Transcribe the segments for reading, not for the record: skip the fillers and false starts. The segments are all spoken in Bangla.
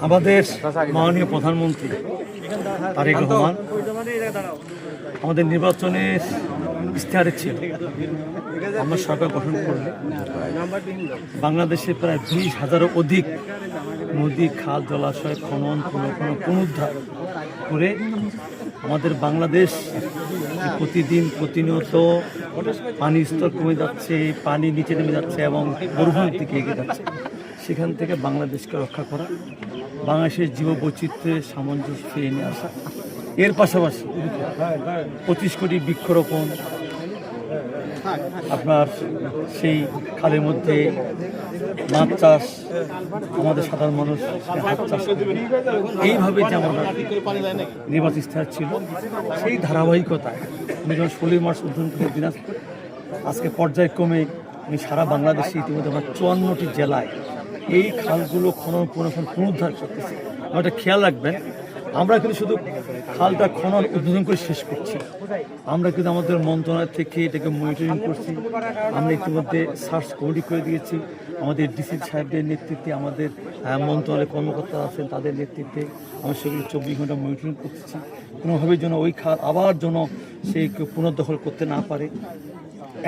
আমাদের মাননীয় প্রধানমন্ত্রী তারেক রহমান আমাদের নির্বাচনের ইশতেহারে ছিল আমরা সরকার গঠন করলে বাংলাদেশে প্রায় 20,000-এরও অধিক নদী, খাল, জলাশয় খনন পুনরুদ্ধার করে আমাদের বাংলাদেশ প্রতিদিন প্রতিনিয়ত পানির স্তর কমে যাচ্ছে, পানি নিচে নেমে যাচ্ছে এবং মরুভূমির দিকে এগিয়ে যাচ্ছে। সেখান থেকে বাংলাদেশকে রক্ষা করা, বাংলাদেশের জীববৈচিত্র্যের সামঞ্জস্য ফিরিয়ে নিয়ে আসা, এর পাশাপাশি 25 কোটি বৃক্ষরোপণ, আপনার সেই খালের মধ্যে মাছ চাষ, আমাদের সাধারণ মানুষ হাত চাষ, এইভাবে যে আমাদের নির্বাচন ইশতেহার ছিল সেই ধারাবাহিকতায় আমি যখন 16 মার্চ উদ্বোধন করে দিনাজপুর, আজকে পর্যায়ক্রমে আমি সারা বাংলাদেশে ইতিমধ্যে আমার 54টি জেলায় এই খালগুলো খনন পুনরুদ্ধার করতেছি। একটা খেয়াল রাখবেন, আমরা কিন্তু শুধু খালটা খনন উদ্বোধন করে শেষ করছি, আমরা কিন্তু আমাদের মন্ত্রণালয় থেকে এটাকে মনিটরিং করছি। আমরা ইতিমধ্যে সার্চ কমিটি করে দিয়েছি, আমাদের ডিসি সাহেবদের নেতৃত্বে, আমাদের মন্ত্রণালয়ের কর্মকর্তা আছেন তাদের নেতৃত্বে আমরা সেগুলো 24 ঘন্টা মনিটরিং করতেছি, কোনোভাবে যেন ওই খাল আবার যেন সেই পুনর্দখল করতে না পারে।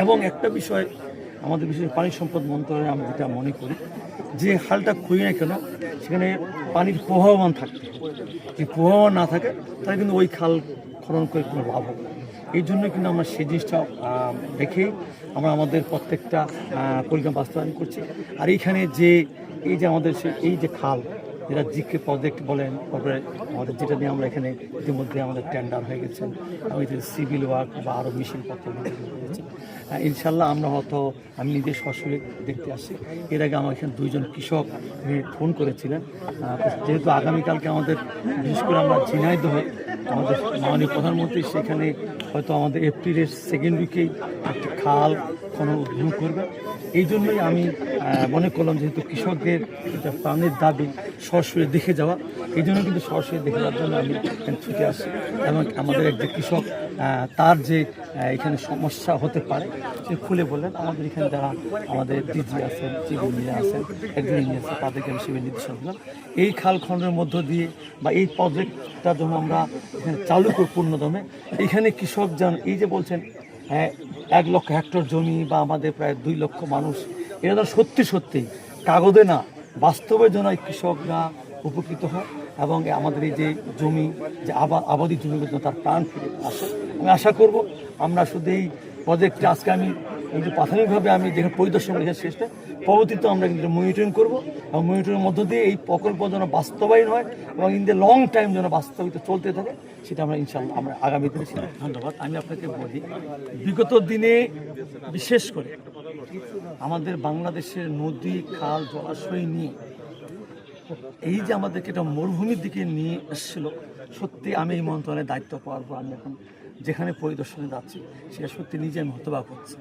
এবং একটা বিষয়, আমাদের বিশেষ পানি সম্পদ মন্ত্রণালয়ে আমরা যেটা মনে করি, যে খালটা খুঁড়ি না কেন সেখানে পানির প্রবাহমান থাকতে, যদি প্রবাহমান না থাকে তাহলে কিন্তু ওই খাল খনন করে কোনো লাভ হবে না। এই জন্য কিন্তু আমরা সেই জিনিসটা দেখেই আমরা আমাদের প্রত্যেকটা পরিকল্পনা বাস্তবায়ন করছি। আর এইখানে যে এই যে আমাদের এই যে খাল, যেটা জিকে প্রজেক্ট বলেন, তারপরে আমাদের যেটা নিয়ে আমরা এখানে ইতিমধ্যে আমাদের টেন্ডার হয়ে গেছেন, আমি সিভিল ওয়ার্ক বা আরও মেশিনপত্র করেছি। ইনশাল্লাহ আমরা হয়তো আমি নিজে সরাসরি দেখতে আসছি। এর আগে আমার এখানে 2জন কৃষক ফোন করেছিলেন, যেহেতু আগামীকালকে আমাদের বিশেষ করে আমরা ঝিনাইদহে আমাদের মাননীয় প্রধানমন্ত্রী সেখানে হয়তো আমাদের এপ্রিলের 2nd উইকেই একটি খাল খনন উদ্বোধন করবে। এই জন্যই আমি মনে করলাম, যেহেতু কৃষকদের এটা প্রাণের দাবি সরাসরি দেখে যাওয়া, এই জন্য কিন্তু সরাসরি দেখে যাওয়ার জন্য আমি ছুটে আসি। এবং আমাদের এক যে কৃষক, তার যে এখানে সমস্যা হতে পারে সে খুলে বললেন। আমাদের এখানে যারা আমাদের ডিজি আছেন, চিফ ইঞ্জিনিয়ার আছেন, একজন ইঞ্জিনিয়ার আছেন, তাদেরকে আমি সেভাবে নির্দেশনা দিলাম এই খাল খননের মধ্য দিয়ে বা এই প্রজেক্টটা যখন আমরা এখানে চালু করি পূর্ণদমে, এখানে কৃষক যান এই যে বলছেন 1 লক্ষ হেক্টর জমি বা আমাদের প্রায় 2 লক্ষ মানুষ, এরা তো সত্যি কাগজে না বাস্তবের জন্য এই কৃষকরা উপকৃত হয় এবং আমাদের এই যে জমি, যে আবাদি জমিগুলো তার প্রাণ ফিরে আসে। আমি আশা করব আমরা শুধু এই প্রজেক্টে আজকে আমি এই যে প্রাথমিকভাবে আমি যেখানে পরিদর্শন করি শেষটা, পরবর্তীতে আমরা কিন্তু মনিটরিং করব এবং মনিটরিংয়ের মধ্য দিয়ে এই প্রকল্প যেন বাস্তবায়ন হয় এবং ইন দ্য লং টাইম যেন বাস্তবিত চলতে থাকে, সেটা আমরা ইনশাআল্লাহ আমরা আগামী দিনে। ধন্যবাদ। আমি আপনাকে বলি, বিগত দিনে বিশেষ করে আমাদের বাংলাদেশের নদী, খাল, জলাশয় নিয়ে এই যে আমাদেরকে একটা মরুভূমির দিকে নিয়ে এসেছিল, সত্যি আমি এই মন্ত্রণালয়ের দায়িত্ব পাওয়ার পর আমি এখন যেখানে পরিদর্শনে যাচ্ছি সেটা সত্যি নিজে আমি হতবাক হচ্ছি।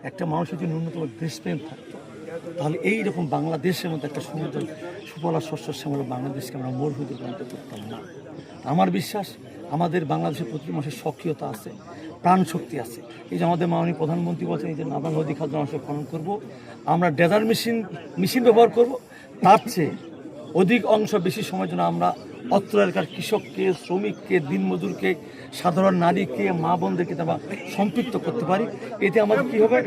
একটা মানুষের যদি ন্যূনতম দেশপ্রেম থাকতো তাহলে এইরকম বাংলাদেশের মধ্যে একটা সুন্দর সুফলা শস্য শ্যামল বাংলাদেশকে আমরা মরুভূমিতে পরিণত করতাম না। আমার বিশ্বাস আমাদের বাংলাদেশের প্রতি মাসে সক্রিয়তা আছে, প্রাণ শক্তি আছে। এই যে আমাদের মাননীয় প্রধানমন্ত্রী বলছেন এই যে নানান নদী খাল জলাশয় খনন করবো, আমরা ডেজার মেশিন ব্যবহার করব, তার চেয়ে অধিক অংশ বেশি সময়ের জন্য আমরা অত্র এলাকার কৃষককে, শ্রমিককে, দিনমজুরকে, সাধারণ নারীকে, মা বোনদেরকে আমরা সম্পৃক্ত করতে পারি। এতে আমাদের কী হবে,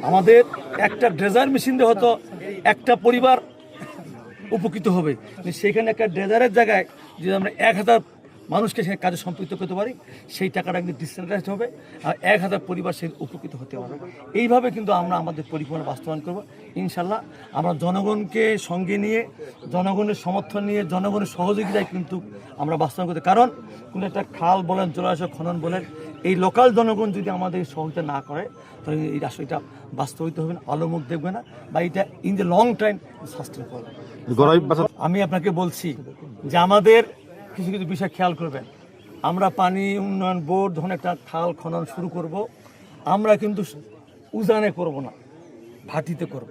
আমাদের একটা ড্রেজার মেশিন দিয়ে হয়তো একটা পরিবার উপকৃত হবে, সেখানে একটা ড্রেজারের জায়গায় যদি আমরা 1000 মানুষকে সে কাজে সম্পৃক্ত করতে পারি, সেই টাকাটা কিন্তু ডিসেন্ট্রালাইজড হবে আর 1000 পরিবার সে উপকৃত হতে পারবে। এইভাবে কিন্তু আমরা আমাদের পরিকল্পনা বাস্তবায়ন করব ইনশাল্লাহ। আমরা জনগণকে সঙ্গে নিয়ে, জনগণের সমর্থন নিয়ে, জনগণের সহযোগিতায় কিন্তু আমরা বাস্তবায়ন করতে, কারণ কোনো একটা খাল বলেন, জলাশয় খনন বলেন, এই লোকাল জনগণ যদি আমাদের সহযোগিতা না করে তাহলে এই রাষ্ট্র এটা বাস্তবিত হবে না, আলো মুখ দেখবে না, বা এটা in the long time sustain করবে। আমি আপনাকে বলছি যে আমাদের কিছু কিছু বিষয় খেয়াল করবেন। আমরা পানি উন্নয়ন বোর্ড যখন একটা খাল খনন শুরু করব, আমরা কিন্তু উজানে করব না, ভাটিতে করব।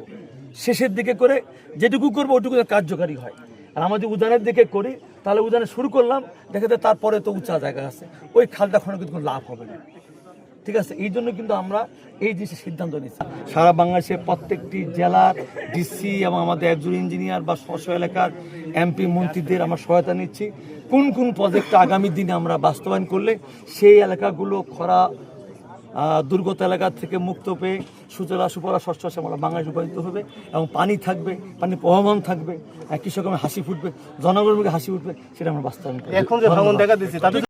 শেষের দিকে করে যেটুকু করবো ওটুকু কার্যকারী হয়। আর আমরা যদি উজানের দিকে করি তাহলে উজানে শুরু করলাম, দেখা যায় তারপরে তো উঁচা জায়গা আছে, ওই খালটা খনন কিন্তু কোনো লাভ হবে না। ঠিক আছে, এই জন্য কিন্তু আমরা এই জিনিসের সিদ্ধান্ত নিচ্ছি। সারা বাংলাদেশের প্রত্যেকটি জেলার ডিসি এবং আমাদের একজন ইঞ্জিনিয়ার বা স্ব এলাকার এমপি মন্ত্রীদের আমরা সহায়তা নিচ্ছি। কোন কোন প্রজেক্ট আগামী দিনে আমরা বাস্তবায়ন করলে সেই এলাকাগুলো খরা দুর্গত এলাকা থেকে মুক্ত পেয়ে সুজলা সুফলা শস্য শ্যামলা বাংলাদেশ রূপায়িত হবে এবং পানি থাকবে, পানি প্রবাহমান থাকবে, কৃষকের হাসি ফুটবে, জনগণের মুখে হাসি ফুটবে, সেটা আমরা বাস্তবায়ন করি। এখন যে ভাঙন দেখা দিচ্ছে তাতে